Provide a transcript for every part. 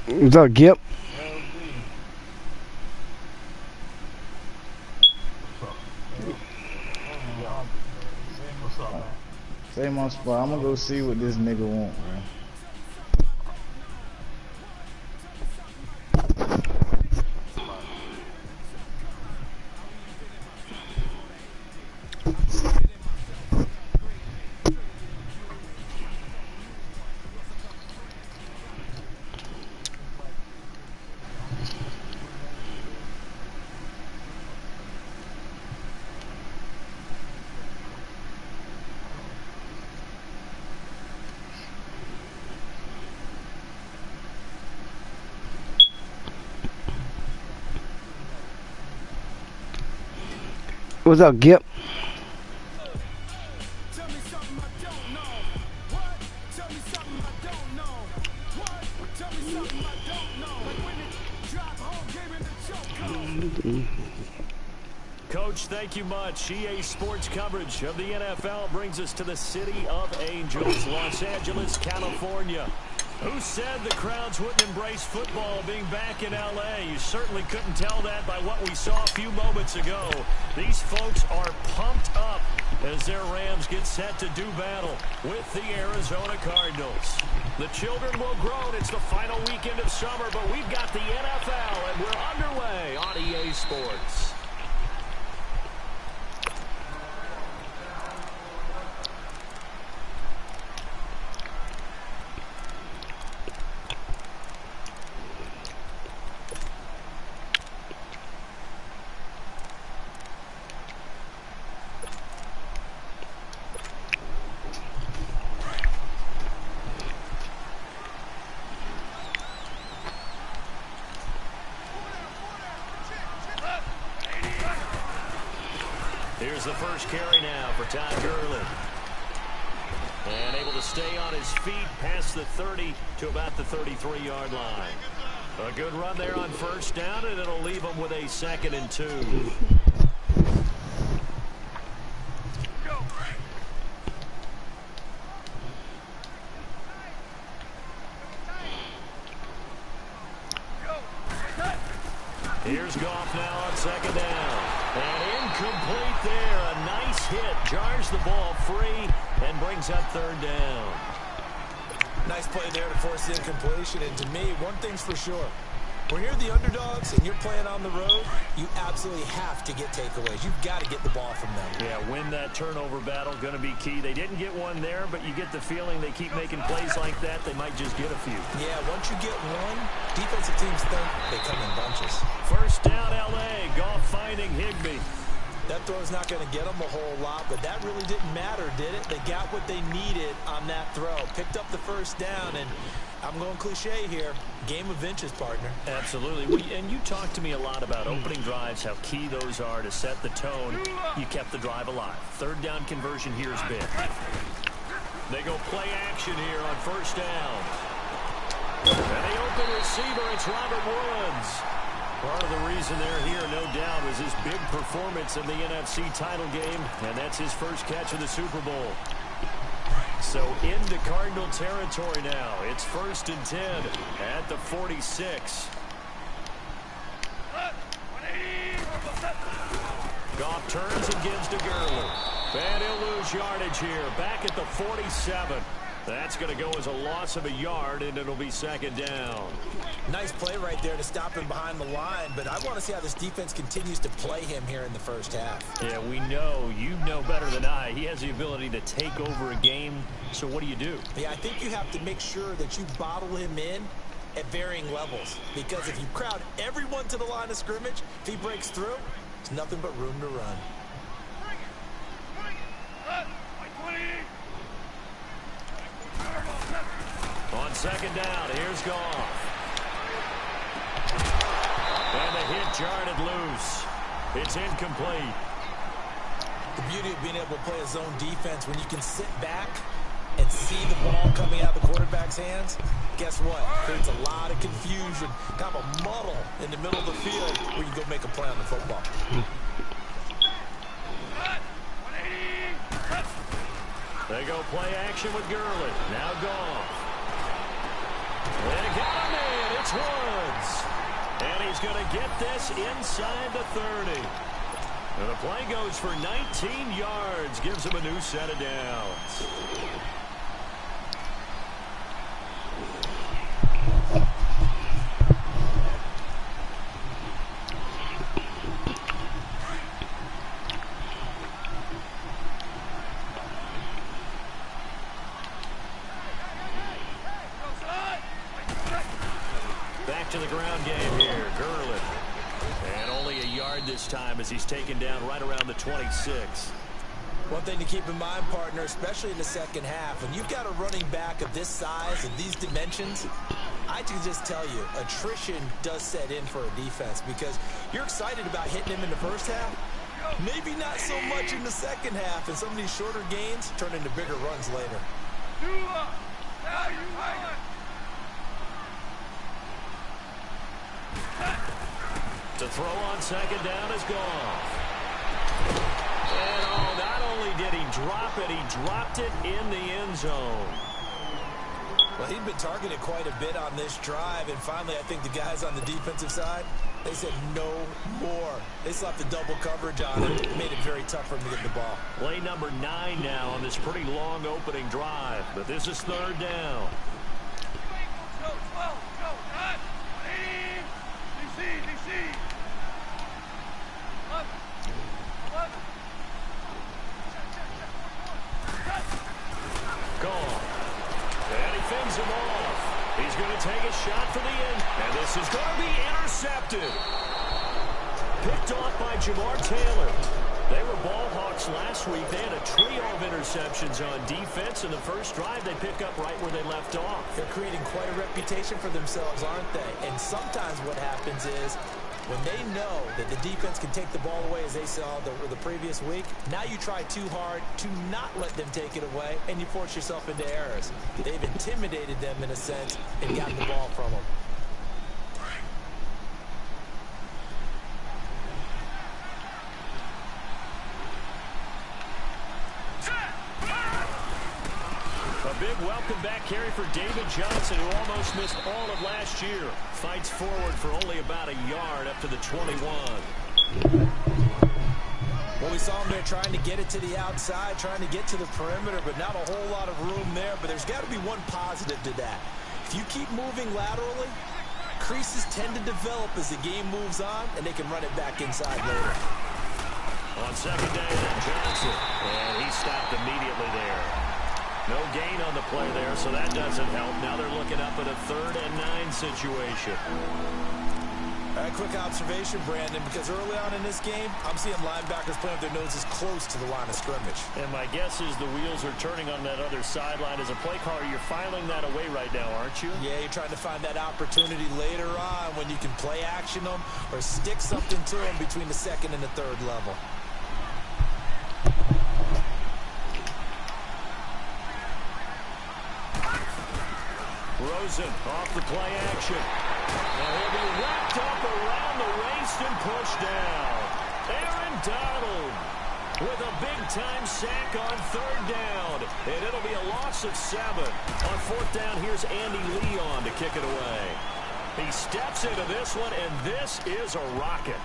What's up, Gip? What's up, man? Same on spot. I'm gonna go see what this nigga want, bro. What's up, Gip? Coach, thank you much. EA Sports coverage of the NFL brings us to the City of Angels, Los Angeles, California. Who said the crowds wouldn't embrace football being back in L.A.? You certainly couldn't tell that by what we saw a few moments ago. These folks are pumped up as their Rams get set to do battle with the Arizona Cardinals. The children will grow. It's the final weekend of summer, but we've got the NFL, and we're underway on EA Sports. Here's the first carry now for Todd Gurley. And able to stay on his feet past the 30 to about the 33-yard line. A good run there on first down, and it'll leave him with a 2nd and 2. Here's Goff now on 2nd down. And incomplete there. A nice hit. Jars the ball free and brings up 3rd down. Nice play there to force the incompletion. And to me, one thing's for sure. When you're the underdogs and you're playing on the road, you absolutely have to get takeaways. You've got to get the ball from them. Yeah, win that turnover battle, going to be key. They didn't get one there, but you get the feeling they keep making plays like that, they might just get a few. Yeah, once you get one, defensive teams think they come in bunches. First down, L.A. Goff finding Higbee. That throw's not going to get them a whole lot, but that really didn't matter, did it? They got what they needed on that throw. Picked up the first down, and I'm going cliche here. Game of inches, partner. Absolutely. And you talked to me a lot about opening drives, how key those are to set the tone. You kept the drive alive. 3rd down conversion here is big. They go play action here on first down. And the open receiver, it's Robert Woods. Part of the reason they're here, no doubt, was his big performance in the NFC title game, and that's his first catch of the Super Bowl. So into Cardinal territory now. It's 1st and 10 at the 46. Goff turns and gives to Gurley. And he'll lose yardage here. Back at the 47. That's going to go as a loss of a yard, and it'll be 2nd down. Nice play right there to stop him behind the line, but I want to see how this defense continues to play him here in the first half. Yeah, we know. You know better than I. He has the ability to take over a game, so what do you do? Yeah, I think you have to make sure that you bottle him in at varying levels, because if you crowd everyone to the line of scrimmage, if he breaks through, there's nothing but room to run. On 2nd down, here's Goff. And the hit jarred it loose. It's incomplete. The beauty of being able to play a zone defense when you can sit back and see the ball coming out of the quarterback's hands, guess what? Creates a lot of confusion, kind of a muddle in the middle of the field where you go make a play on the football. They go play action with Gurley. Now Goff. And it got him in. It's he's going to get this inside the 30. And the play goes for 19 yards. Gives him a new set of downs. Back to the ground game here. Gurley. And only a yard this time as he's taken down right around the 26. One thing to keep in mind, partner, especially in the second half, when you've got a running back of this size and these dimensions, I can just tell you, attrition does set in for a defense because you're excited about hitting him in the first half. Maybe not so much in the second half, and some of these shorter gains turn into bigger runs later. To throw on second down is gone. And oh, not only did he drop it, he dropped it in the end zone. Well, he'd been targeted quite a bit on this drive, and finally I think the guys on the defensive side, they said no more. They slapped the double coverage on him. It made it very tough for him to get the ball. Play number 9 now on this pretty long opening drive, but this is third down. Gone. And he fends him off. He's going to take a shot for the end. And this is going to be intercepted. Picked off by Jamar Taylor. They were ball hawks last week. They had a trio of interceptions on defense. In the first drive, they pick up right where they left off. They're creating quite a reputation for themselves, aren't they? And sometimes what happens is when they know that the defense can take the ball away, as they saw the previous week, now you try too hard to not let them take it away, and you force yourself into errors. They've intimidated them in a sense and gotten the ball from them. A big welcome back carry for David Johnson, who almost missed all of last year. Fights forward for only about a yard up to the 21. Well, we saw him there trying to get it to the outside, trying to get to the perimeter, but not a whole lot of room there. But there's got to be one positive to that. If you keep moving laterally, creases tend to develop as the game moves on, and they can run it back inside later. On second down, Johnson. And he stopped immediately there. No gain on the play there, so that doesn't help. Now they're looking up at a 3rd and 9 situation. A quick observation, Brandon, because early on in this game, I'm seeing linebackers playing with their noses close to the line of scrimmage. And my guess is the wheels are turning on that other sideline. As a play caller, you're filing that away right now, aren't you? Yeah, you're trying to find that opportunity later on when you can play action them or stick something to them between the 2nd and the 3rd level. Rosen off the play action. Now he'll be wrapped up around the waist and pushed down. Aaron Donald with a big-time sack on 3rd down. And it'll be a loss of 7. On 4th down, here's Andy Leon to kick it away. He steps into this one, and this is a rocket.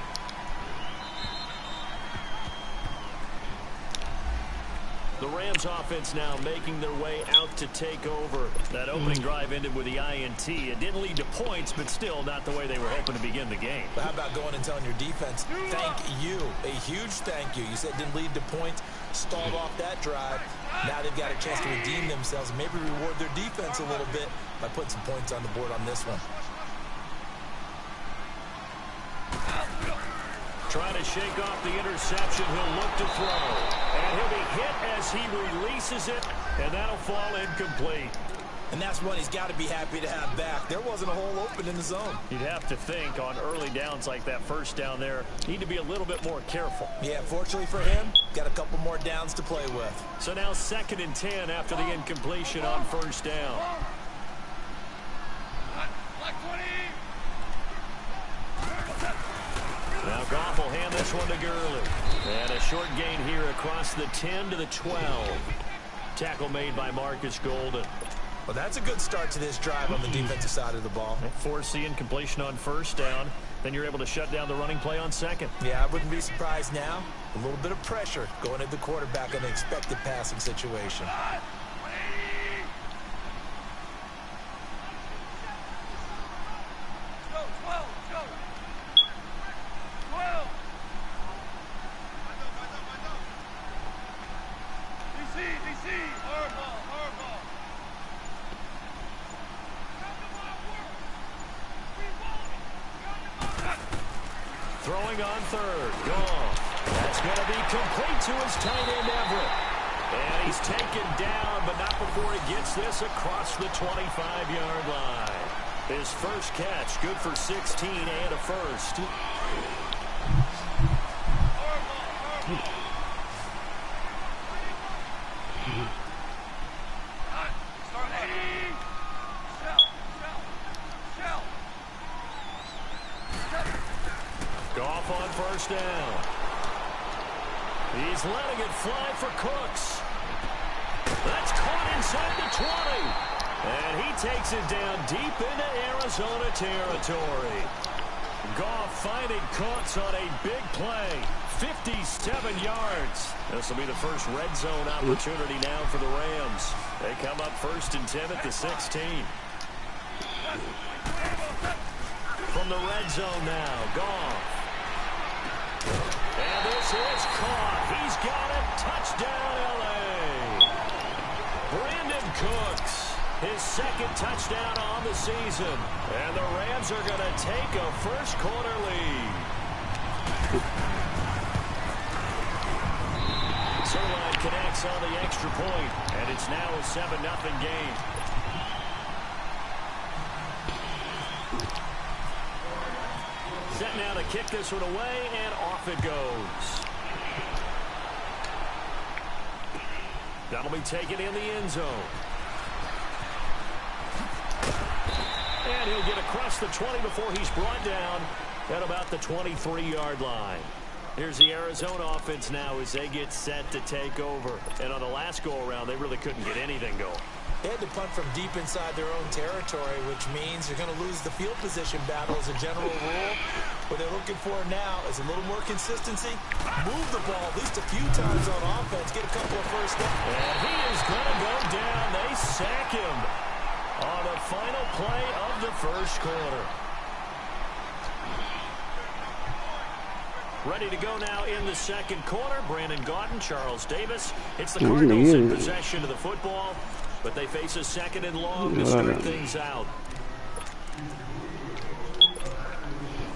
The Rams offense now making their way out to take over. That opening drive ended with the INT. It didn't lead to points, but still not the way they were hoping to begin the game. But how about going and telling your defense, thank you, a huge thank you. You said it didn't lead to points, stalled off that drive. Now they've got a chance to redeem themselves and maybe reward their defense a little bit by putting some points on the board on this one. Trying to shake off the interception. He'll look to throw. And he'll be hit as he releases it. And that'll fall incomplete. And that's one he's got to be happy to have back. There wasn't a hole open in the zone. You'd have to think on early downs like that first down there, need to be a little bit more careful. Yeah, fortunately for him, got a couple more downs to play with. So now 2nd and 10 after the incompletion on 1st down. Now Goff will hand this one to Gurley. And a short gain here across the 10 to the 12. Tackle made by Marcus Golden. Well, that's a good start to this drive on the defensive side of the ball. Force the incompletion on 1st down. then you're able to shut down the running play on second. Yeah, I wouldn't be surprised now. A little bit of pressure going at the quarterback in the expected passing situation. Throwing on third. Goff. That's going to be complete to his tight end, Everett. And he's taken down, but not before he gets this across the 25-yard line. His first catch, good for 16 and a first. Goff on first down. He's letting it fly for Cooks. That's caught inside the 20. And he takes it down deep into Arizona territory. Goff finding Cooks on a big play. 57 yards. This will be the first red zone opportunity now for the Rams. They come up 1st and 10 at the 16. From the red zone now, Goff. And this is caught. He's got it. Touchdown, L.A. Brandon Cooks, his second touchdown on the season. And the Rams are going to take a first-quarter lead. Sirline connects on the extra point, and it's now a 7-0 game. Set now to kick this one away, and off it goes. That'll be taken in the end zone. And he'll get across the 20 before he's brought down at about the 23-yard line. Here's the Arizona offense now as they get set to take over. And on the last go-around, they really couldn't get anything going. They had to punt from deep inside their own territory, which means you're going to lose the field position battle as a general rule. What they're looking for now is a little more consistency. Move the ball at least a few times on offense. Get a couple of first downs. And he is going to go down. They sack him on the final play of the first quarter. Ready to go now in the second quarter. Brandon Gaudin, Charles Davis. It's the Cardinals in possession of the football, but they face a 2nd and long to start things out.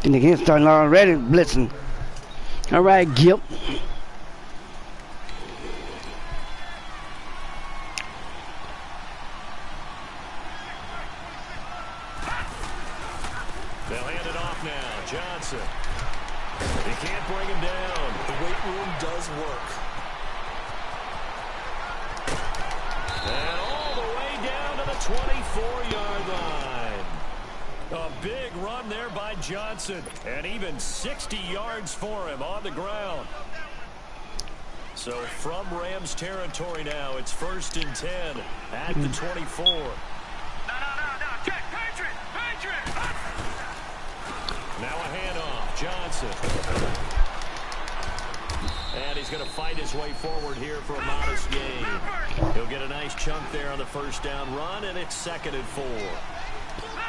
And again, starting already blitzing. All right, Gip. They'll hand it off now. Johnson. He can't bring him down. The weight room does work. And all the way down to the 24-yard line. A big run there by Johnson. And even 60 yards for him on the ground. So from Rams territory now, it's 1st and 10 at the 24. No. Patriot. Now a handoff. Johnson. And he's going to fight his way forward here for a modest gain. He'll get a nice chunk there on the first down run, and it's 2nd and 4.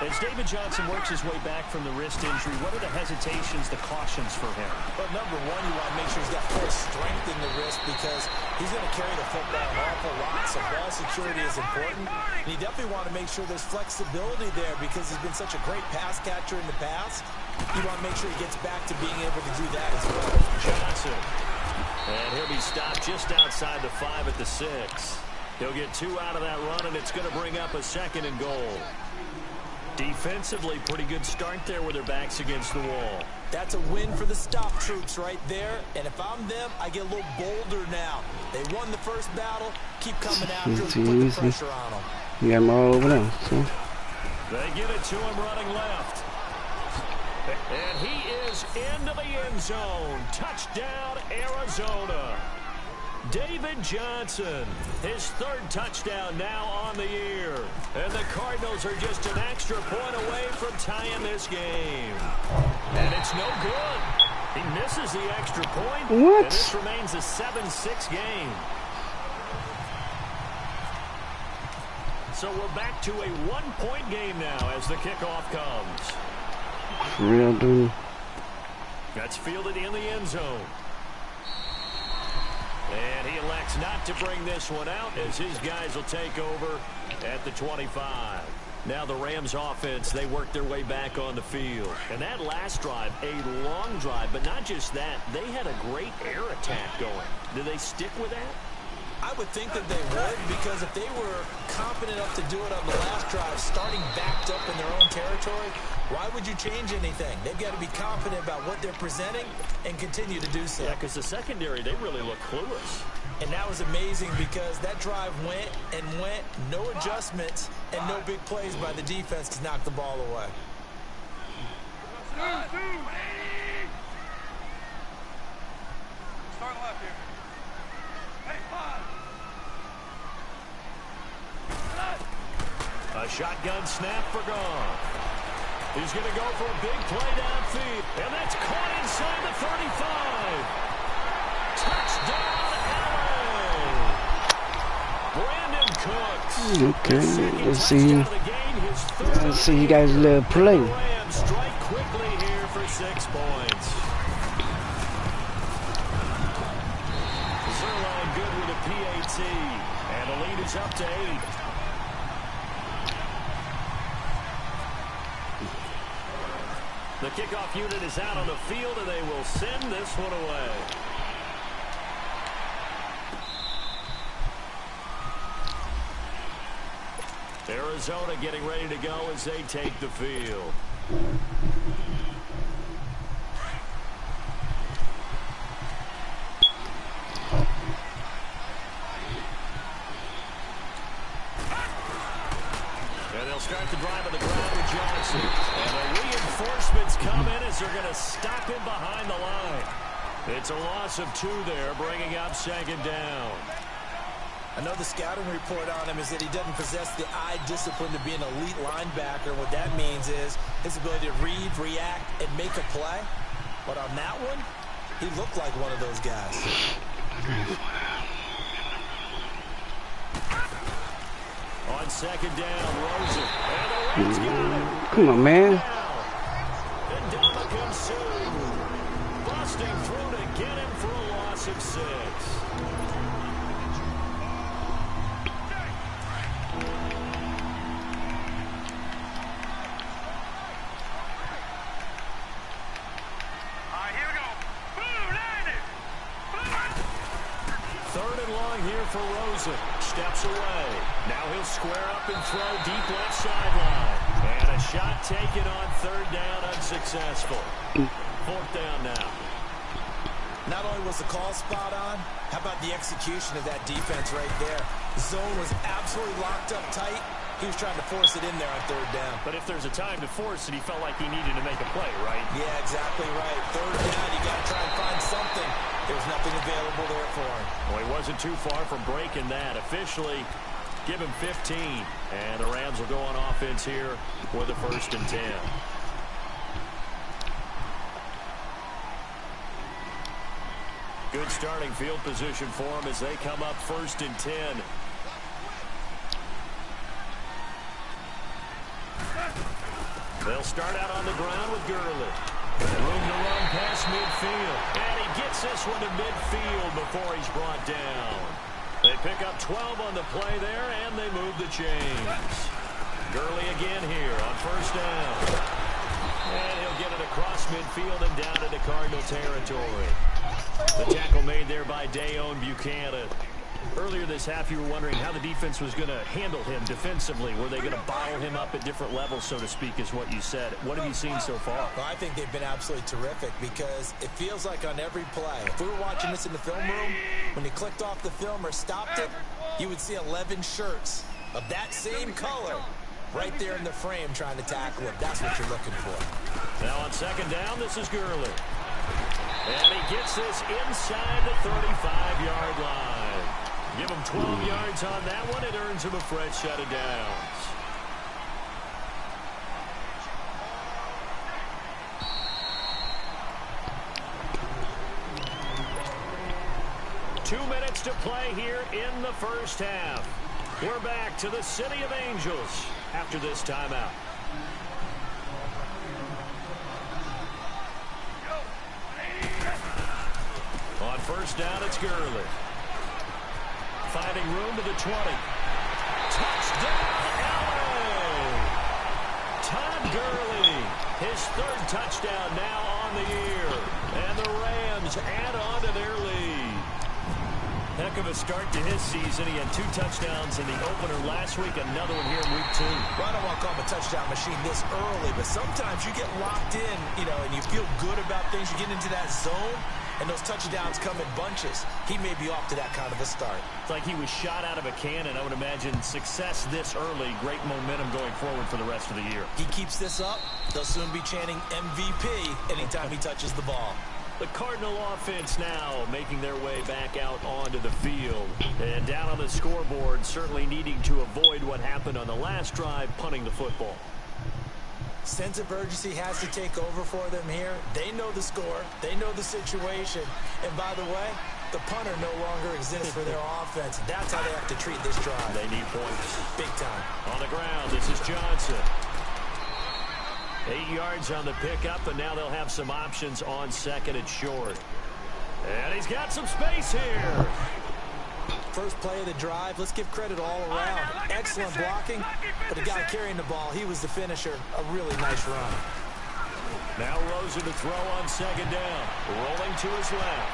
As David Johnson works his way back from the wrist injury, what are the hesitations, the cautions for him? Well, number one, you want to make sure he's got full strength in the wrist because he's going to carry the football an awful lot, so ball security is important. And you definitely want to make sure there's flexibility there because he's been such a great pass catcher in the past. You want to make sure he gets back to being able to do that as well. Johnson. And he'll be stopped just outside the 5 at the 6. He'll get 2 out of that run, and it's going to bring up a 2nd and goal. Defensively, pretty good start there with their backs against the wall. That's a win for the stop troops right there. And if I'm them, I get a little bolder now. They won the first battle. Keep coming after them, put the pressure on them. You got them all over there. So. They get it to him running left. And he is into the end zone. Touchdown, Arizona. David Johnson, his third touchdown now on the year. And the Cardinals are just an extra point away from tying this game. And it's no good. He misses the extra point. What? And this remains a 7-6 game. So we're back to a one-point game now as the kickoff comes. For real, dude. That's fielded in the end zone. And he elects not to bring this one out as his guys will take over at the 25. Now the Rams offense, they work their way back on the field. And that last drive, a long drive, but not just that. They had a great air attack going. Do they stick with that? I would think that they would, because if they were confident enough to do it on the last drive, starting backed up in their own territory, why would you change anything? They've got to be confident about what they're presenting and continue to do so. Yeah, because the secondary, they really look clueless. And that was amazing because that drive went and went, no adjustments, and no big plays by the defense to knock the ball away. Start left here. Hey, A shotgun snap for Goff. He's going to go for a big play downfield. And that's caught inside the 35. Touchdown, LA. Brandon Cooks. Okay, let's see you guys play. Rams strike quickly here for 6 points. Zerline good with a PAT. And the lead is up to 8. The kickoff unit is out on the field, and they will send this one away. Arizona getting ready to go as they take the field. And they'll start the drive on the ground with Johnson. And the reinforcements come in as they're going to stop him behind the line. It's a loss of 2 there, bringing up 2nd down. I know the scouting report on him is that he doesn't possess the eye discipline to be an elite linebacker. And what that means is his ability to read, react, and make a play. But on that one, he looked like one of those guys. On 2nd down, Rosen. And the Rams got him. Come on, man. And Dominican Sue busting through to get him for a loss of 6. For Rosen, steps away. Now he'll square up and throw deep left sideline. And a shot taken on 3rd down, unsuccessful. 4th down now. Not only was the call spot on, how about the execution of that defense right there? The zone was absolutely locked up tight. He was trying to force it in there on 3rd down. But if there's a time to force it, he felt like he needed to make a play, right? Yeah, exactly right. 3rd down, you got to try and find something. There's nothing available there for him. Well, he wasn't too far from breaking that. Officially, give him 15. And the Rams will go on offense here with a 1st and 10. Good starting field position for him as they come up 1st and 10. They'll start out on the ground with Gurley. Room to run past midfield. And he gets this one to midfield before he's brought down. They pick up 12 on the play there, and they move the chains. Gurley again here on 1st down. And he'll get it across midfield and down into Cardinal territory. The tackle made there by Dayon Buchanan. Earlier this half, you were wondering how the defense was going to handle him defensively. Were they going to bottle him up at different levels, so to speak, is what you said. What have you seen so far? Well, I think they've been absolutely terrific because it feels like on every play, if we were watching this in the film room, when you clicked off the film or stopped it, you would see 11 shirts of that same color right there in the frame trying to tackle him. That's what you're looking for. Now on 2nd down, this is Gurley. And he gets this inside the 35-yard line. Give him 12 yards on that one. It earns him a fresh set of downs. Two minutes to play here in the first half. We're back to the City of Angels after this timeout. On first down, it's Gurley. Finding room to the 20. Touchdown, LA! Todd Gurley, his third touchdown now on the year. And the Rams add on to their lead. Heck of a start to his season. He had 2 touchdowns in the opener last week, another one here in week 2. Well, I don't want to call him a touchdown machine this early, but sometimes you get locked in, and you feel good about things. You get into that zone, and those touchdowns come in bunches. He may be off to that kind of a start. It's like he was shot out of a cannon. I would imagine success this early, great momentum going forward for the rest of the year. He keeps this up, they'll soon be chanting MVP anytime he touches the ball. The Cardinal offense now making their way back out onto the field. And down on the scoreboard, certainly needing to avoid what happened on the last drive, punting the football. Sense of urgency has to take over for them here. They know the score. They know the situation. And by the way, the punter no longer exists for their offense. That's how they have to treat this drive. They need points. Big time. On the ground, this is Johnson. 8 yards on the pickup, and now they'll have some options on second and short. And he's got some space here. First play of the drive. Let's give credit all around. Excellent blocking, but the guy carrying the ball, he was the finisher. A really nice run. Now Rosen to throw on second down. Rolling to his left.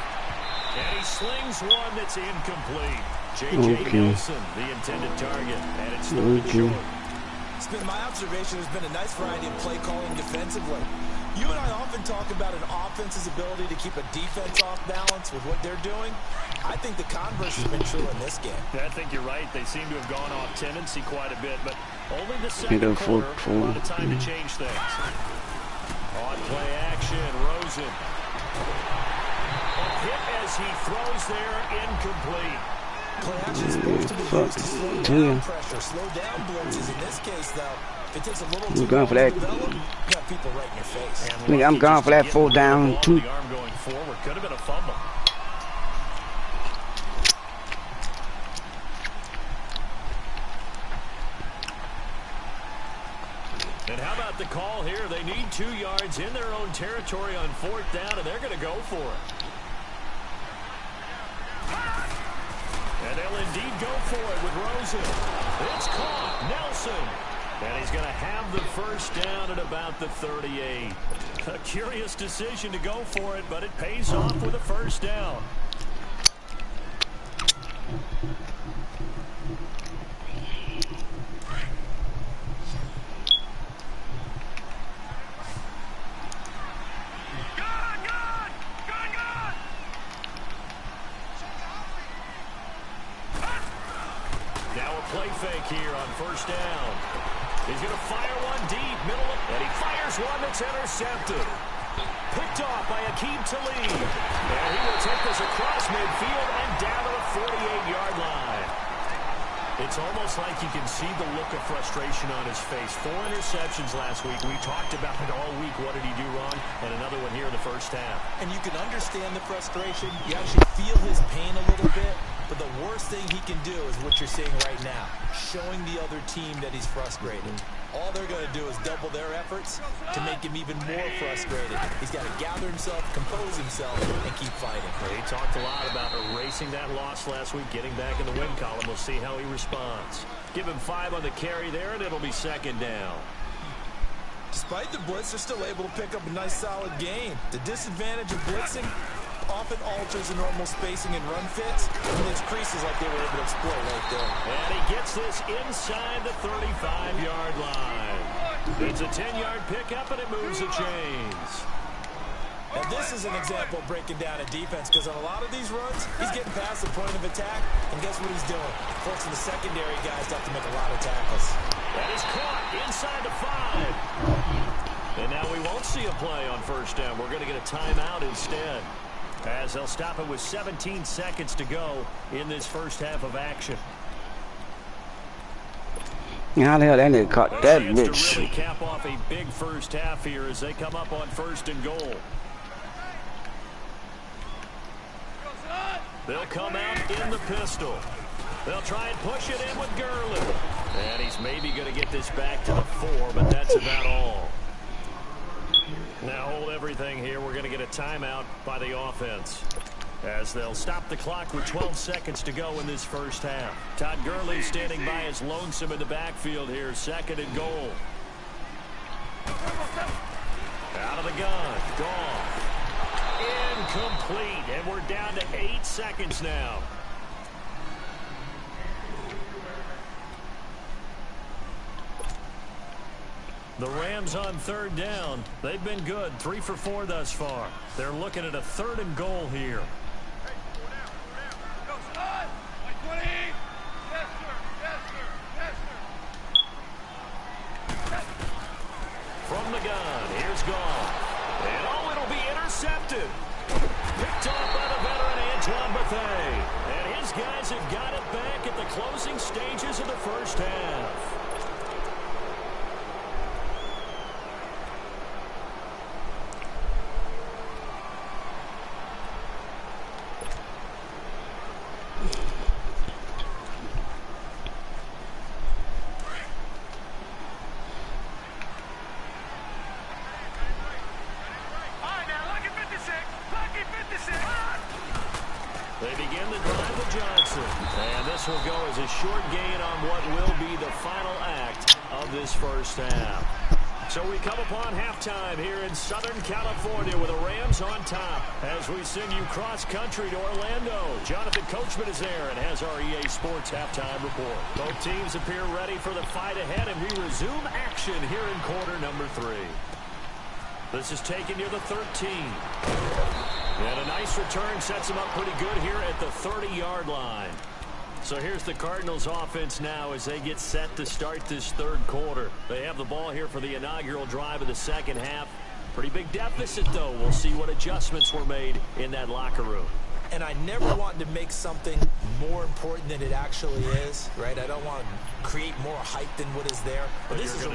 And he slings one that's incomplete. J.J. Nelson, the intended target. And it's third and short. It's been my observation there's been a nice variety of play calling defensively. You and I often talk about an offense's ability to keep a defense off balance with what they're doing. I think the converse has been true in this game. I think you're right. They seem to have gone off tendency quite a bit, but only the second quarter, a lot of time to change things. On play action, Rosen. A hit as he throws there, incomplete. Play action is supposed to be used to slow down pressure, slow down blitzes. In this case, though, if it takes a little too long to develop, you got people right in your face. I'm going for that 4th down, 2. The arm going forward could have been a fumble. And how about the call here? They need 2 yards in their own territory on 4th down, and they're going to go for it. And they'll indeed go for it with Rosen. It's caught. Nelson. And he's going to have the first down at about the 38. A curious decision to go for it, but it pays off with a first down. Play fake here on first down. He's going to fire one deep, middle, and he fires one that's intercepted. Picked off by Aqib Talib. And he will take this across midfield and down to the 48-yard line. It's almost like you can see the look of frustration on his face. 4 interceptions last week. We talked about it all week. What did he do wrong? And another one here in the first half. And you can understand the frustration. You actually feel his pain a little bit. But the worst thing he can do is what you're seeing right now, showing the other team that he's frustrated. All they're going to do is double their efforts to make him even more frustrated. He's got to gather himself, compose himself, and keep fighting. He talked a lot about erasing that loss last week, getting back in the win column. We'll see how he responds. Give him 5 on the carry there, and it'll be second down. Despite the blitz, they're still able to pick up a nice, solid gain. The disadvantage of blitzing often alters the normal spacing and run fits, and it's creases like they were able to exploit right there. And he gets this inside the 35-yard line. It's a 10-yard pickup, and it moves the chains. And this is an example of breaking down a defense, because on a lot of these runs, he's getting past the point of attack, and guess what he's doing? Forcing the secondary guys to have to make a lot of tackles. That is caught inside the 5. And now we won't see a play on first down. We're going to get a timeout instead. as they'll stop it with 17 seconds to go in this first half of action. How the hell that nigga caught that Chance bitch? to really cap off a big first half here as they come up on 1st and goal. They'll come out in the pistol. They'll try and push it in with Gurley. And he's maybe going to get this back to the 4, but that's about all. Now hold everything here. We're going to get a timeout by the offense, as they'll stop the clock with 12 seconds to go in this first half. Todd Gurley standing by as lonesome in the backfield here. 2nd and goal. Out of the gun. Gone. Incomplete. And we're down to 8 seconds now. The Rams on 3rd down. They've been good. 3 for 4 thus far. They're looking at a 3rd and goal here. From the gun, here's Gone. And oh, it'll be intercepted. Picked off by the veteran Antoine Bethea. And his guys have got it back at the closing stages of the first half. They begin the drive with Johnson. And this will go as a short gain on what will be the final act of this first half. So we come upon halftime here in Southern California with the Rams on top as we send you cross-country to Orlando. Jonathan Coachman is there and has our EA Sports halftime report. Both teams appear ready for the fight ahead, and we resume action here in quarter number 3. This is taken near the 13. And a nice return sets him up pretty good here at the 30-yard line. So here's the Cardinals offense now as they get set to start this 3rd quarter. They have the ball here for the inaugural drive of the 2nd half. Pretty big deficit, though. We'll see what adjustments were made in that locker room. And I never want to make something more important than it actually is, right? I don't want to create more hype than what is there. But this is I'm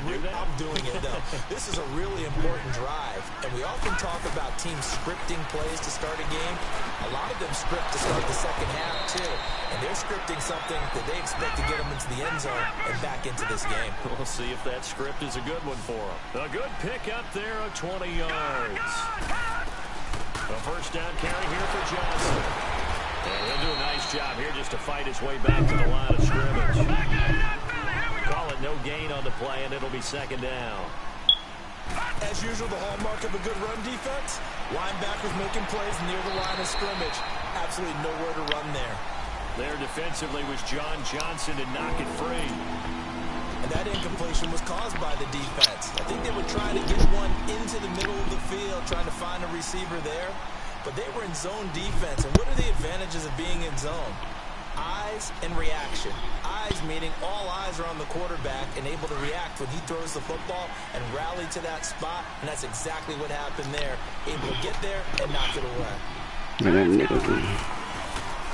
doing it, though. This is a really important drive. And we often talk about teams scripting plays to start a game. A lot of them script to start the 2nd half, too. And they're scripting something that they expect to get them into the end zone and back into this game. We'll see if that script is a good one for them. A good pick up there of 20 yards. A first down carry here for Johnson. And he'll do a nice job here just to fight his way back to the line of scrimmage. Call it no gain on the play, and it'll be 2nd down. As usual, the hallmark of a good run defense, linebackers making plays near the line of scrimmage. Absolutely nowhere to run there. There defensively was John Johnson to knock it free. And that incompletion was caused by the defense. I think they were trying to get one into the middle of the field, trying to find a receiver there. But they were in zone defense. And what are the advantages of being in zone? Eyes and reaction. Eyes meaning all eyes are on the quarterback and able to react when he throws the football and rally to that spot. And that's exactly what happened there. Able to get there and knock it away.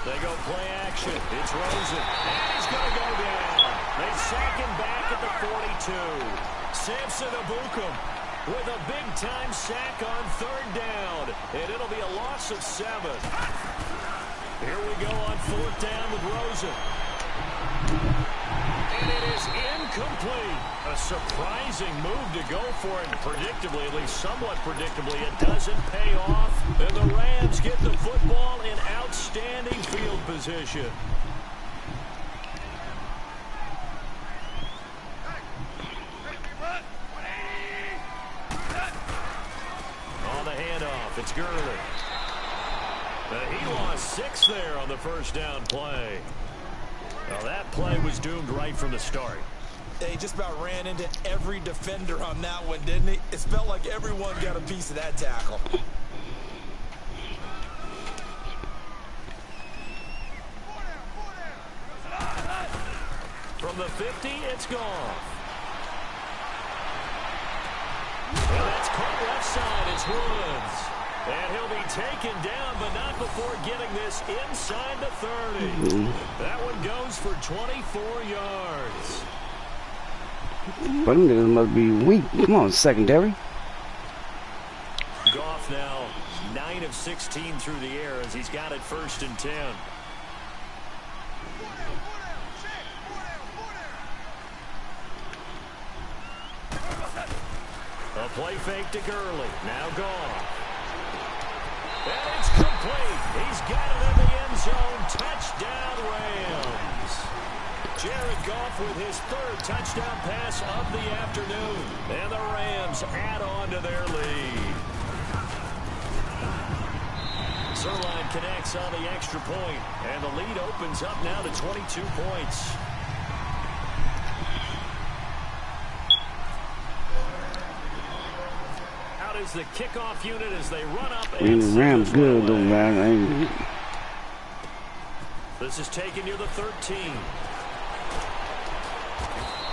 They go play action. It's Rosen. And he's going to go down. They sack him back at the 42. Samson Abukum with a big-time sack on 3rd down. And it'll be a loss of 7. Here we go on 4th down with Rosen. And it is incomplete. A surprising move to go for it. Predictably, at least somewhat predictably, it doesn't pay off. And the Rams get the football in outstanding field position. On the handoff, it's Gurley. He lost 6 there on the first down play. Now that play was doomed right from the start. He just about ran into every defender on that one, didn't he? It felt like everyone got a piece of that tackle. From the 50, it's gone. And that's caught left side. It's Woods. And he'll be taken down, but not before getting this inside the 30. That one goes for 24 yards. But them niggas must be weak. Come on, secondary. Goff now 9 of 16 through the air as he's got it 1st and 10. A play fake to Gurley. Now Goff. And it's complete. He's got it in the end zone. Touchdown, Rams. Jared Goff with his 3rd touchdown pass of the afternoon. And the Rams add on to their lead. Zerline connects on the extra point, and the lead opens up now to 22 points. Out is the kickoff unit as they run up. And Rams good though, man. This is taken near the 13.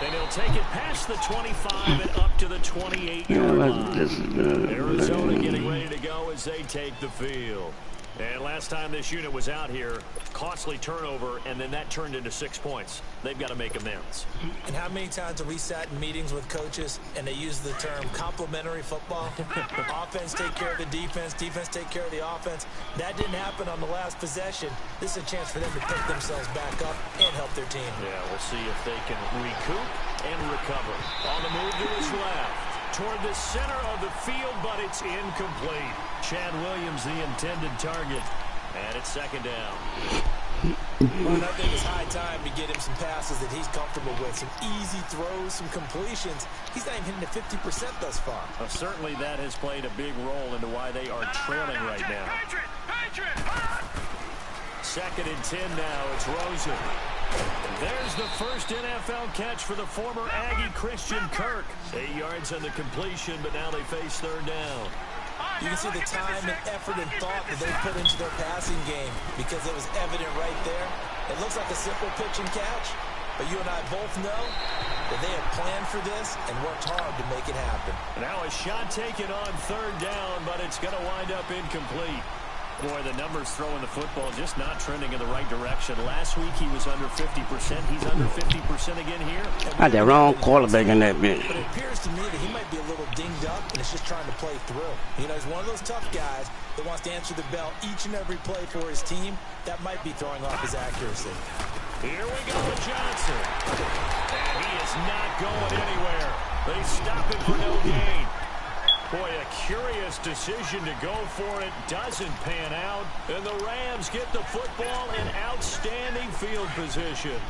And he'll take it past the 25 and up to the 28-yard line. Arizona getting ready to go as they take the field. And last time this unit was out here, costly turnover, and then that turned into 6 points. They've got to make amends. And how many times have we sat in meetings with coaches and they use the term complementary football? Offense take care of the defense, defense take care of the offense. That didn't happen on the last possession. This is a chance for them to pick themselves back up and help their team. Yeah, we'll see if they can recoup and recover. On the move to his left. Toward the center of the field, but it's incomplete. Chad Williams, the intended target. And it's 2nd down. Well, I think it's high time to get him some passes that he's comfortable with. Some easy throws, some completions. He's not even hitting the 50% thus far. Well, certainly that has played a big role into why they are trailing right now. 2nd and 10 now. It's Rosen. There's the first NFL catch for the former Aggie Christian Kirk. 8 yards on the completion, but now they face 3rd down. You can see the time and effort and thought that they put into their passing game because it was evident right there. It looks like a simple pitch and catch, but you and I both know that they have planned for this and worked hard to make it happen. Now a shot taken on 3rd down, but it's going to wind up incomplete. Boy, the numbers throwing the football just not trending in the right direction. Last week he was under 50%. He's under 50% again here. Got the wrong quarterback in that bitch. But it appears to me that he might be a little dinged up and is just trying to play through. You know, he's one of those tough guys that wants to answer the bell each and every play for his team. That might be throwing off his accuracy. Here we go with Johnson. And he is not going anywhere. They stop him for no gain. Boy, a curious decision to go for it. Doesn't pan out. And the Rams get the football in outstanding field position.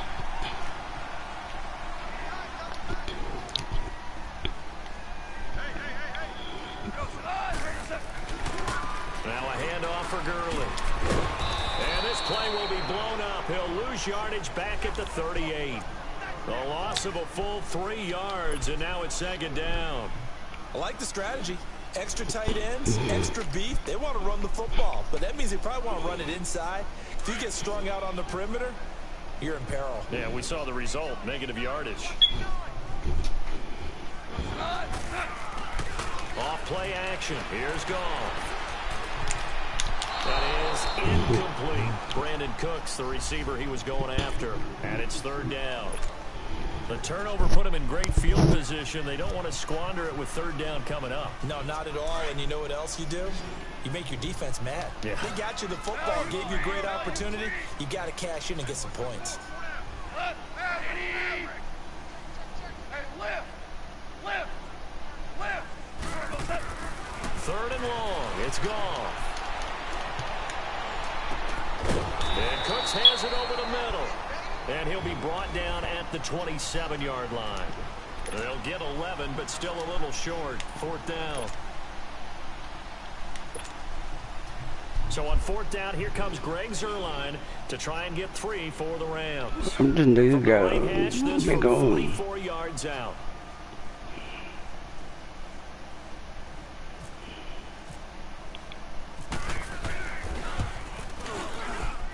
Now a handoff for Gurley. And this play will be blown up. He'll lose yardage back at the 38. A loss of a full 3 yards, and now it's 2nd down. I like the strategy. Extra tight ends, extra beef. They want to run the football, but that means they probably want to run it inside. If you get strung out on the perimeter, you're in peril. Yeah, we saw the result. Negative yardage. Off play action. Here's Goff. That is incomplete. Brandon Cooks, the receiver he was going after. And it's 3rd down. The turnover put them in great field position. They don't want to squander it with 3rd down coming up. No, not at all. And you know what else you do? You make your defense mad. Yeah. They got you the football, gave you a great opportunity. You got to cash in and get some points. Third and long. It's gone. And Cooks has it over the middle. And he'll be brought down at the 27-yard line. They'll get 11, but still a little short. 4th down. So on 4th down, here comes Greg Zerline to try and get 3 for the Rams. I'm just nigga got this from 44 yards out.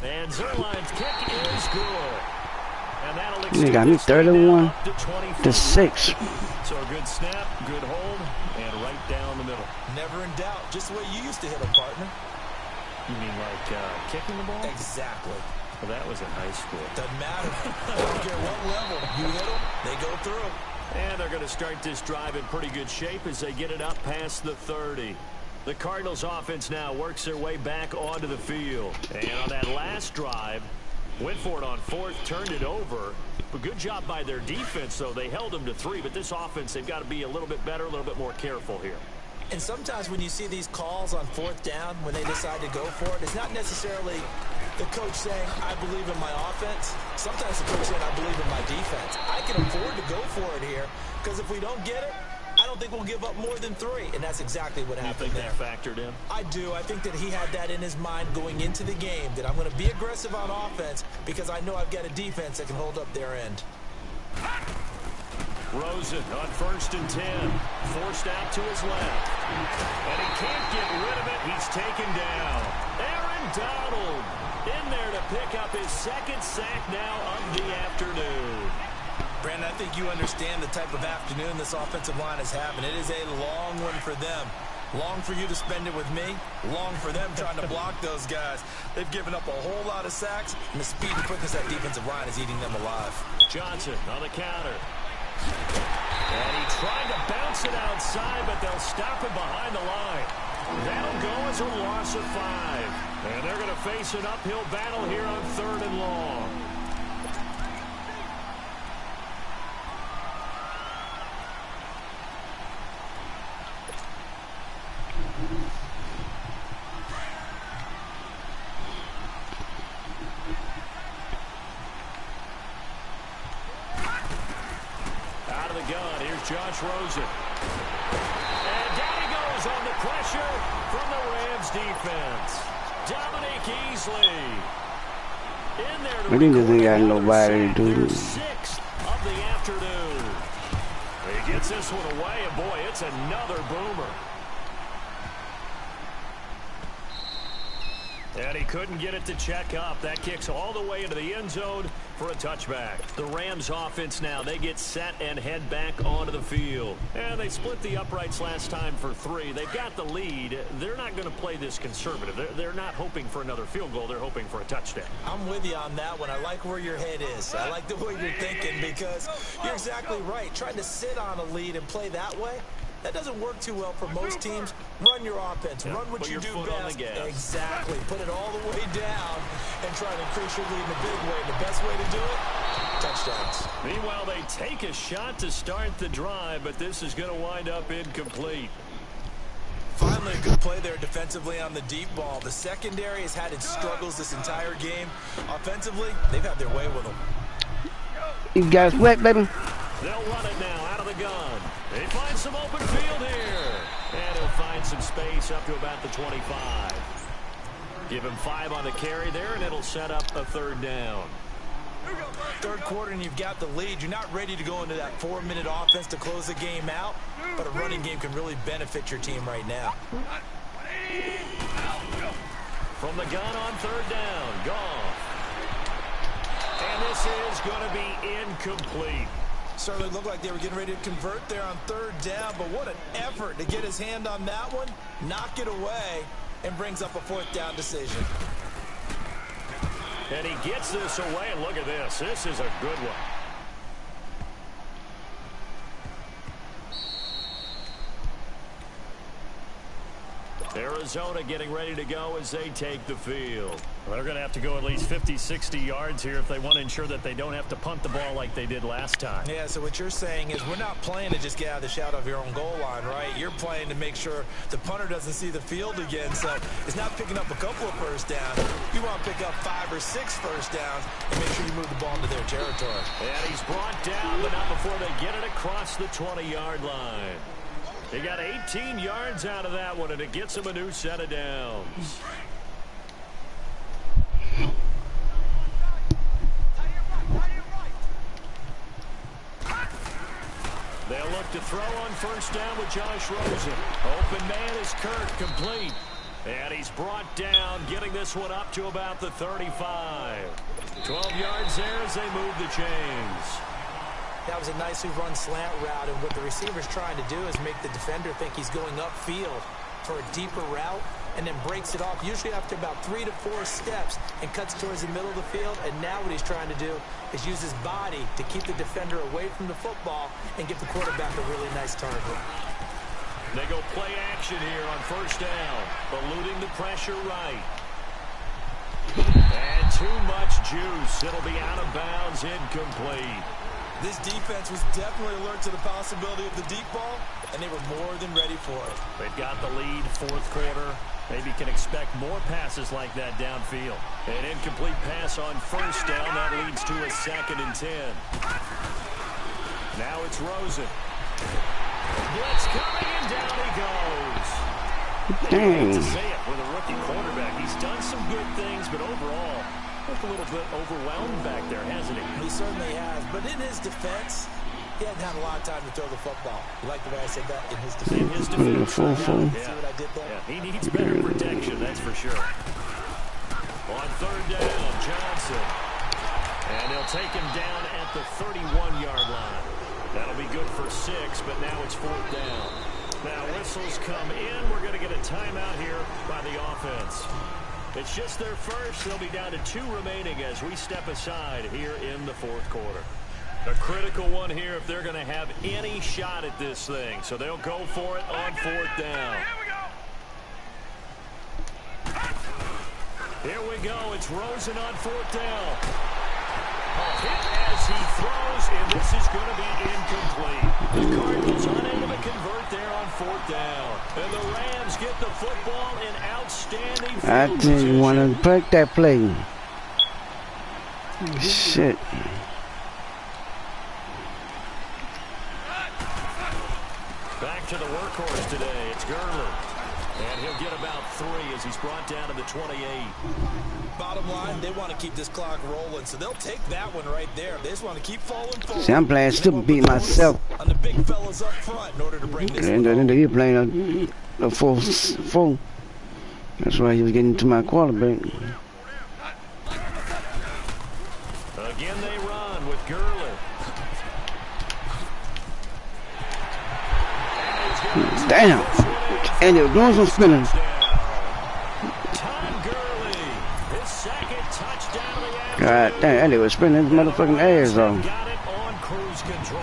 And Zerline's kick is good. And that'll You got me 31 to 6. So a good snap, good hold, and right down the middle. Never in doubt. Just the way you used to hit them, partner. You mean like kicking the ball? Exactly. Well, that was in high school. Doesn't matter. I don't care what level. You hit them, they go through. And they're going to start this drive in pretty good shape as they get it up past the 30. The Cardinals offense now works their way back onto the field. And on that last drive, went for it on fourth, turned it over. A good job by their defense, though. They held them to 3, but this offense, they've got to be a little bit better, a little bit more careful here. And sometimes when you see these calls on fourth down, when they decide to go for it, it's not necessarily the coach saying, I believe in my offense. Sometimes the coach saying, I believe in my defense. I can afford to go for it here, because if we don't get it, I don't think we'll give up more than 3. And that's exactly what happened there. You think that factored in? I do. I think that he had that in his mind going into the game, that I'm going to be aggressive on offense because I know I've got a defense that can hold up their end. Rosen on 1st and 10. Forced out to his left. And he can't get rid of it. He's taken down. Aaron Donald in there to pick up his 2nd sack now of the afternoon. Brandon, I think you understand the type of afternoon this offensive line is having. It is a long one for them. Long for you to spend it with me. Long for them trying to block those guys. They've given up a whole lot of sacks, and the speed and quickness of that defensive line is eating them alive. Johnson on the counter. And he tried to bounce it outside, but they'll stop him behind the line. That'll go as a loss of 5. And they're going to face an uphill battle here on 3rd and long. Out of the gun, here's Josh Rosen. And down he goes on the pressure from the Rams defense. Dominique Easley in there to We didn't got nobody to do. 6th of the afternoon. He gets this one away, and boy, it's another boomer. And he couldn't get it to check up. That kicks all the way into the end zone for a touchback. The Rams offense now, they get set and head back onto the field. And they split the uprights last time for 3. They've got the lead. They're not going to play this conservative. They're not hoping for another field goal. They're hoping for a touchdown. I'm with you on that one. I like where your head is. I like the way you're thinking because you're exactly right. Trying to sit on a lead and play that way, that doesn't work too well for most teams. Run your offense. Run what you do best. Exactly. Put it all the way down and try to increase your lead in a big way. The best way to do it, touchdowns. Meanwhile, they take a shot to start the drive, but this is going to wind up incomplete. Finally, a good play there defensively on the deep ball. The secondary has had its struggles this entire game. Offensively, they've had their way with them. You guys wet, baby? They'll run it now out of the gun. They find some open field here. And he'll find some space up to about the 25. Give him 5 on the carry there, and it'll set up a 3rd down. Third quarter, and you've got the lead. You're not ready to go into that 4-minute offense to close the game out, but a running game can really benefit your team right now. From the gun on 3rd down, Goff. And this is going to be incomplete. Certainly looked like they were getting ready to convert there on 3rd down, but what an effort to get his hand on that one, knock it away, and brings up a 4th down decision. And he gets this away, and look at this. This is a good one. Arizona getting ready to go as they take the field. Well, they're going to have to go at least 50, 60 yards here if they want to ensure that they don't have to punt the ball like they did last time. Yeah, so what you're saying is we're not playing to just get out of the shadow of your own goal line, right? You're playing to make sure the punter doesn't see the field again. So it's not picking up a couple of first downs. You want to pick up 5 or 6 first downs and make sure you move the ball into their territory. And he's brought down, but not before they get it across the 20-yard line. They got 18 yards out of that one, and it gets them a new set of downs. They'll look to throw on 1st down with Josh Rosen. Open man is Kirk, complete. And he's brought down, getting this one up to about the 35. 12 yards there as they move the chains. That was a nicely run slant route, and what the receiver's trying to do is make the defender think he's going upfield for a deeper route, and then breaks it off, usually after about 3 to 4 steps, and cuts towards the middle of the field. And now what he's trying to do is use his body to keep the defender away from the football and give the quarterback a really nice target. They go play action here on first down, eluding the pressure right. And too much juice. It'll be out of bounds, incomplete. This defense was definitely alert to the possibility of the deep ball, and they were more than ready for it. They've got the lead, fourth quarter. Maybe can expect more passes like that downfield. An incomplete pass on first down. That leads to a 2nd and 10. Now it's Rosen. Blitz coming, and down he goes. Dang. To say it with a rookie quarterback. He's done some good things, but overall, looked a little bit overwhelmed back there, hasn't he? He certainly has, but in his defense, he hadn't had a lot of time to throw the football. You like the way I said that? In his defense. In his defense. Full. See what I did there? Yeah, he needs better protection, that's for sure. On third down, Johnson. And they'll take him down at the 31-yard line. That'll be good for 6, but now it's 4th down. Now whistles come in. We're going to get a timeout here by the offense. It's just their first. They'll be down to 2 remaining as we step aside here in the 4th quarter. A critical one here if they're going to have any shot at this thing. So they'll go for it on 4th down. Here we go. It's Rosen on 4th down. Hit as he throws, and this is going to be incomplete. The Cardinals unable to convert there on 4th down. And the Rams get the football in outstanding field I didn't want to break that play. Shit. Back to the workhorse today. It's Gurley. And he'll get about 3 as he's brought down to the 28. Bottom line, they want to keep this clock rolling, so they'll take that one right there. They just want to keep falling forward. See, I'm playing stupid beat myself. On the big fellas up front in order to bring this And then you're playing a full. That's why he was getting to my quarterback. Again, they run with Gurley. Damn. And they're doing some spinning. God damn, they were spinning his motherfucking ass though. Got it on cruise control.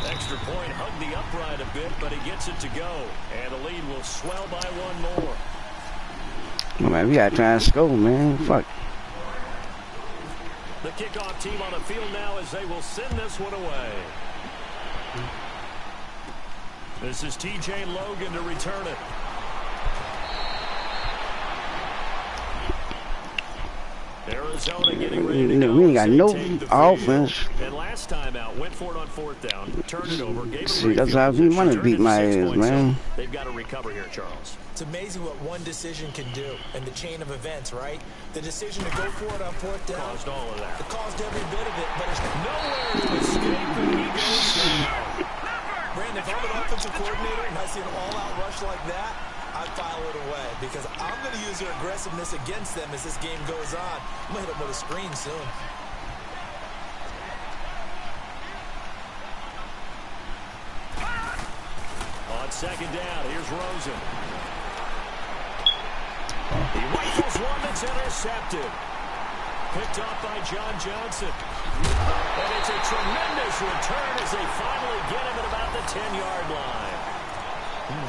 Extra point hugged the upright a bit, but he gets it to go. And the lead will swell by 1 more. Oh, man, we gotta try and score, man. Fuck. The kickoff team on the field now as they will send this one away. This is TJ Logan to return it. Arizona getting ready to go. We ain't got no offense. And last time out, went for it on 4th down, turned it over, gave it See, that's how we want to beat my ass, man. They've got to recover here, Charles. It's amazing what one decision can do in the chain of events, right? The decision to go for it on 4th down. Caused all of that. It caused every bit of it, but it's Nowhere to escape, and he goes down. Brandon, if I'm an offensive coordinator and I see an all-out rush like that, I file it away because I'm going to use their aggressiveness against them as this game goes on. I'm going to hit them with a screen soon. On 2nd down, here's Rosen. He rifles one that's intercepted. Picked off by John Johnson. And it's a tremendous return as they finally get him at about the 10-yard line.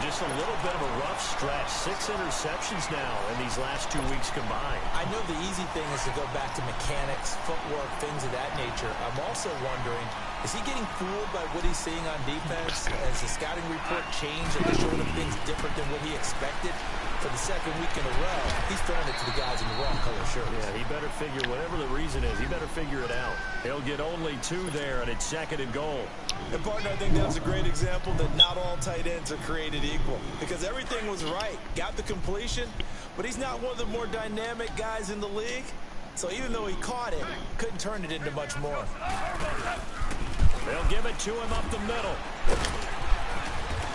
Just a little bit of a rough stretch. 6 interceptions now in these last 2 weeks combined. I know the easy thing is to go back to mechanics, footwork, things of that nature. I'm also wondering, is he getting fooled by what he's seeing on defense? Has the scouting report changed and they're showing him things different than what he expected? For the 2nd week in a row, he's throwing it to the guys in the wrong color shirts. Yeah, he better figure, whatever the reason is, he better figure it out. He'll get only 2 there, and it's 2nd and goal. And partner, I think that was a great example that not all tight ends are created equal. Because everything was right. Got the completion, but he's not one of the more dynamic guys in the league. So even though he caught it, couldn't turn it into much more. They'll give it to him up the middle.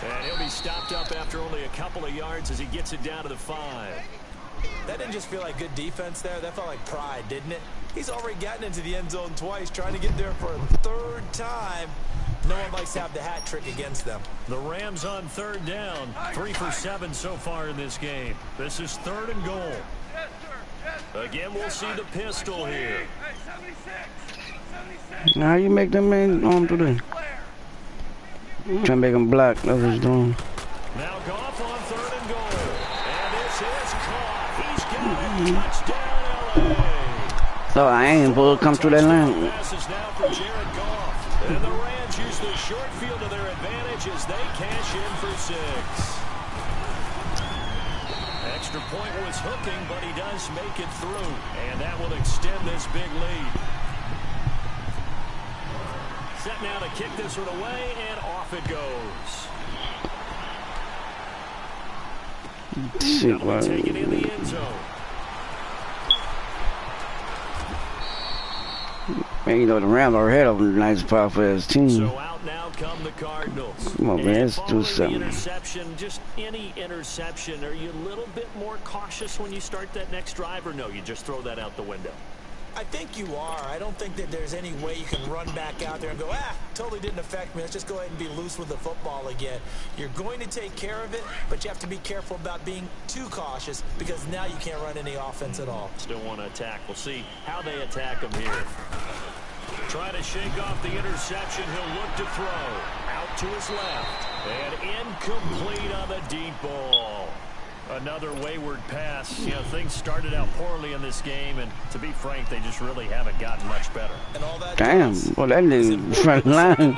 And he'll be stopped up after only a couple of yards as he gets it down to the 5. That didn't just feel like good defense there. That felt like pride, didn't it? He's already gotten into the end zone twice, trying to get there for a third time. No one likes to have the hat trick against them. The Rams on third down. 3 for 7 so far in this game. This is 3rd and goal. Again, we'll see the pistol here. Now you make them man on today. Trying to make them black. That's what he's doing. Now Goff on 3rd and goal. And this is caught. He's got it. Touchdown, LA. So I ain't supposed to come through that line. Passes now for Jared Goff. And the Rams use the short field to their advantage as they cash in for 6. Extra point was hooking, but he does make it through. And that will extend this big lead. Set now to kick this one away, and off it goes. Shit, wow. Take it in the end zone. Man, you know the Rams are ahead of them. Nice part for his team. So out now come the Cardinals. Come on, man, let's do The something. interception, just any interception. Are you a little bit more cautious when you start that next drive, or no, you just throw that out the window? I think you are. I don't think that there's any way you can run back out there and go, totally didn't affect me. Let's just go ahead and be loose with the football again. You're going to take care of it, but you have to be careful about being too cautious because now you can't run any offense at all. Still want to attack. We'll see how they attack him here. Try to shake off the interception. He'll look to throw. Out to his left. And incomplete on the deep ball. Another wayward pass. You know, things started out poorly in this game, and to be frank, they just really haven't gotten much better. And all that Damn, boy, that nigga front line.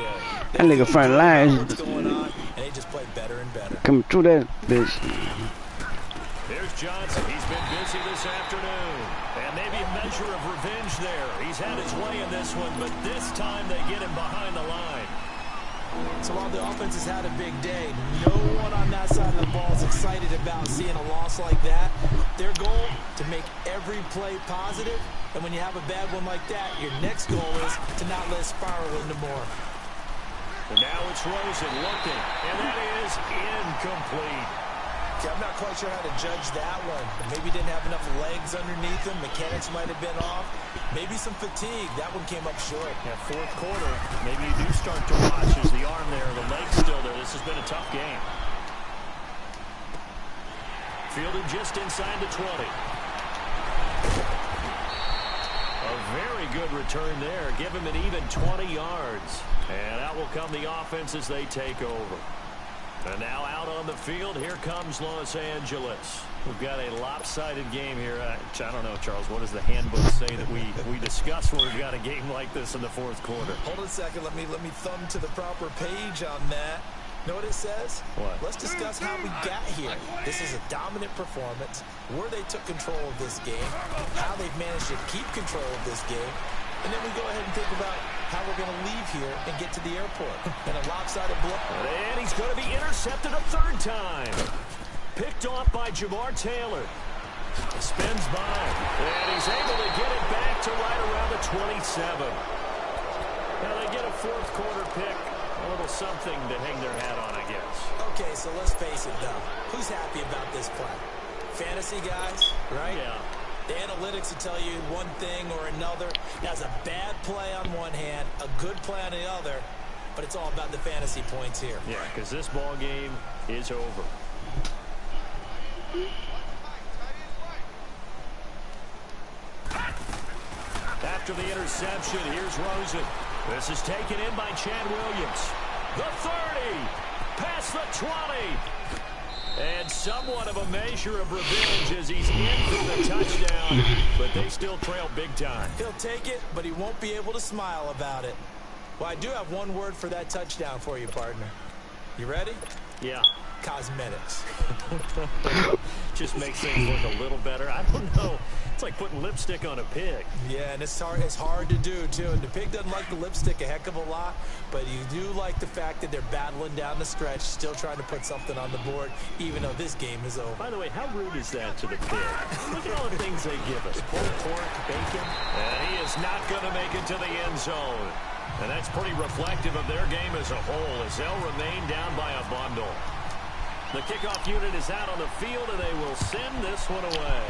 That nigga front line. What's going on? And he just played better and better. Coming through that bitch. Here's Johnson. He's been busy this afternoon. And maybe a measure of revenge there. He's had his way in this one, but this time they get him behind the line. So while the offense has had a big day, no one on that side of the ball is excited about seeing a loss like that. Their goal, to make every play positive. And when you have a bad one like that, your next goal is to not let it spiral into more. And now it's Rosen looking, and that is incomplete. Okay, I'm not quite sure how to judge that one. Maybe didn't have enough legs underneath him. Mechanics might have been off. Maybe some fatigue. That one came up short. Yeah, 4th quarter, maybe you do start to watch as the arm there, the leg's still there. This has been a tough game. Fielded just inside the 20. A very good return there. Give him an even 20 yards. And out will come the offense as they take over. And now out on the field, here comes Los Angeles. We've got a lopsided game here. I don't know, Charles, what does the handbook say that we discuss when we've got a game like this in the 4th quarter? Hold on a second. Let me thumb to the proper page on that. Know what it says? What? Let's discuss how we got here. This is a dominant performance, where they took control of this game, how they've managed to keep control of this game, and then we go ahead and think about how we're going to leave here and get to the airport. And a lopsided blow. And he's going to be intercepted a 3rd time. Picked off by Jamar Taylor. Spins by. And he's able to get it back to right around the 27. Now they get a 4th quarter pick. A little something to hang their hat on, I guess. Okay, so let's face it, though. Who's happy about this play? Fantasy guys, right? Yeah. The analytics will tell you one thing or another. That's a bad play on one hand, a good play on the other, but it's all about the fantasy points here. Yeah, because this ball game is over. After the interception, here's Rosen. This is taken in by Chad Williams. The 30, past the 20. And somewhat of a measure of revenge as he's in for the touchdown, but they still trail big time. He'll take it, but he won't be able to smile about it. Well, I do have one word for that touchdown for you, partner. You ready? Yeah. Cosmetics. Just makes things look a little better. I don't know. It's like putting lipstick on a pig. Yeah, and it's hard to do, too. And the pig doesn't like the lipstick a heck of a lot, but you do like the fact that they're battling down the stretch, still trying to put something on the board, even though this game is over. By the way, how rude is that to the pig? Look at all the things they give us. Pulled pork, bacon. And he is not going to make it to the end zone. And that's pretty reflective of their game as a whole, as they'll remain down by a bundle. The kickoff unit is out on the field, and they will send this one away.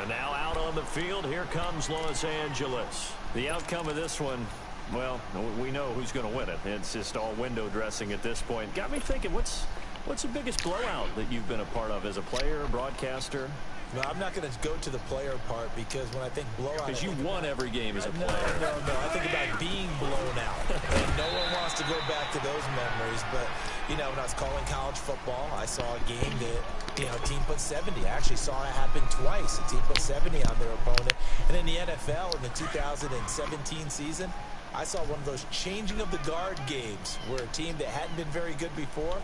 And now out on the field, here comes Los Angeles. The outcome of this one, well, we know who's going to win it. It's just all window dressing at this point. Got me thinking, what's the biggest blowout that you've been a part of as a player, broadcaster? No, I'm not going to go to the player part because when I think blowout... Because you won every game as a player. No. I think about being blown out. And no one wants to go back to those memories. But, you know, when I was calling college football, I saw a game that, you know, a team put 70. I actually saw it happen twice. A team put 70 on their opponent. And in the NFL, in the 2017 season, I saw one of those changing of the guard games where a team that hadn't been very good before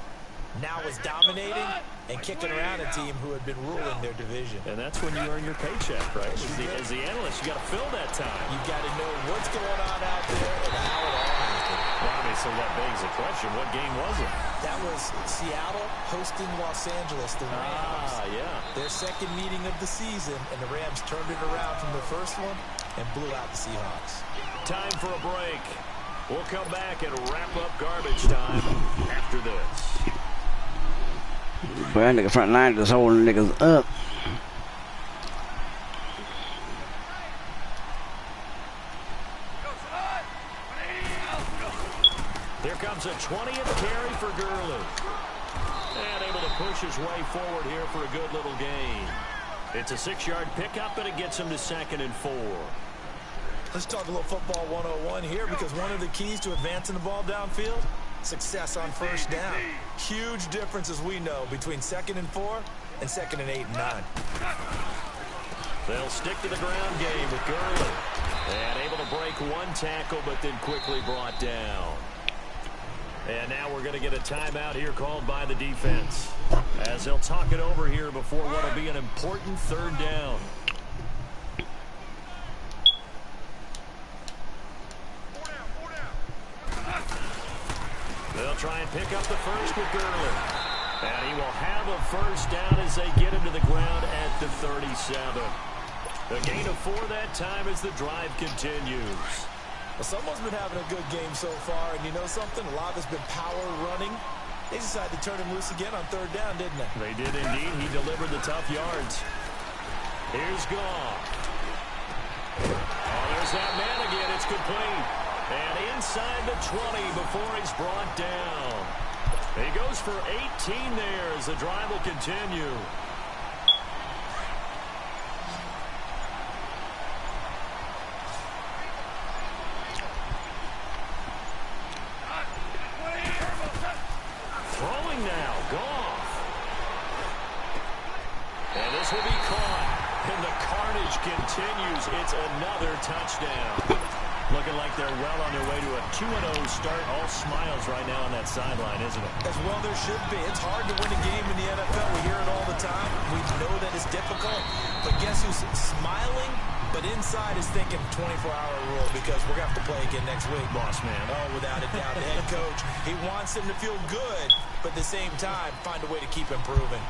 now was dominating and kicking around a team who had been ruling their division. And that's when you earn your paycheck, right? As the analyst, you got to fill that time. You've got to know what's going on out there and how it all happened. Well, I mean, so that begs the question, what game was it? That was Seattle hosting Los Angeles, the Rams. Yeah. Their second meeting of the season, and the Rams turned it around from the first one and blew out the Seahawks. Time for a break. We'll come back and wrap up garbage time after this. Boy, that nigga front line just holding niggas up. Here comes a 20th carry for Gurley. And able to push his way forward here for a good little gain. It's a 6-yard pickup, and it gets him to 2nd and 4. Let's talk a little football 101 here, because one of the keys to advancing the ball downfield, success on first down. Huge difference, as we know, between 2nd and 4 and 2nd and 8 and 9. They'll stick to the ground game with Gurley. And able to break one tackle, but then quickly brought down. And now we're going to get a timeout here called by the defense, as they'll talk it over here before what will be an important 3rd down. They'll try and pick up the first with Gurley. And he will have a first down as they get him to the ground at the 37. A gain of 4 that time as the drive continues. Well, someone's been having a good game so far, and you know something? A lot of it's been power running. They decided to turn him loose again on 3rd down, didn't they? They did indeed. He delivered the tough yards. Here's Goff. Oh, there's that man again. It's complete. And inside the 20 before he's brought down. He goes for 18 there as the drive will continue. Throwing now, Goff. And this will be caught. And the carnage continues. It's another touchdown. Looking like they're well on their way to a 2-0 start. All smiles right now on that sideline, isn't it? As well there should be. It's hard to win a game in the NFL. We hear it all the time. We know that it's difficult. But guess who's smiling? But inside is thinking 24-hour rule, because we're going to have to play again next week. Boss man. Oh, without a doubt. The head coach, he wants them to feel good, but at the same time, find a way to keep improving.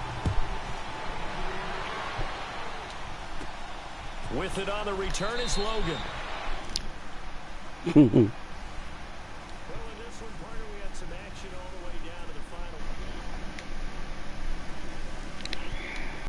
With it on the return is Logan.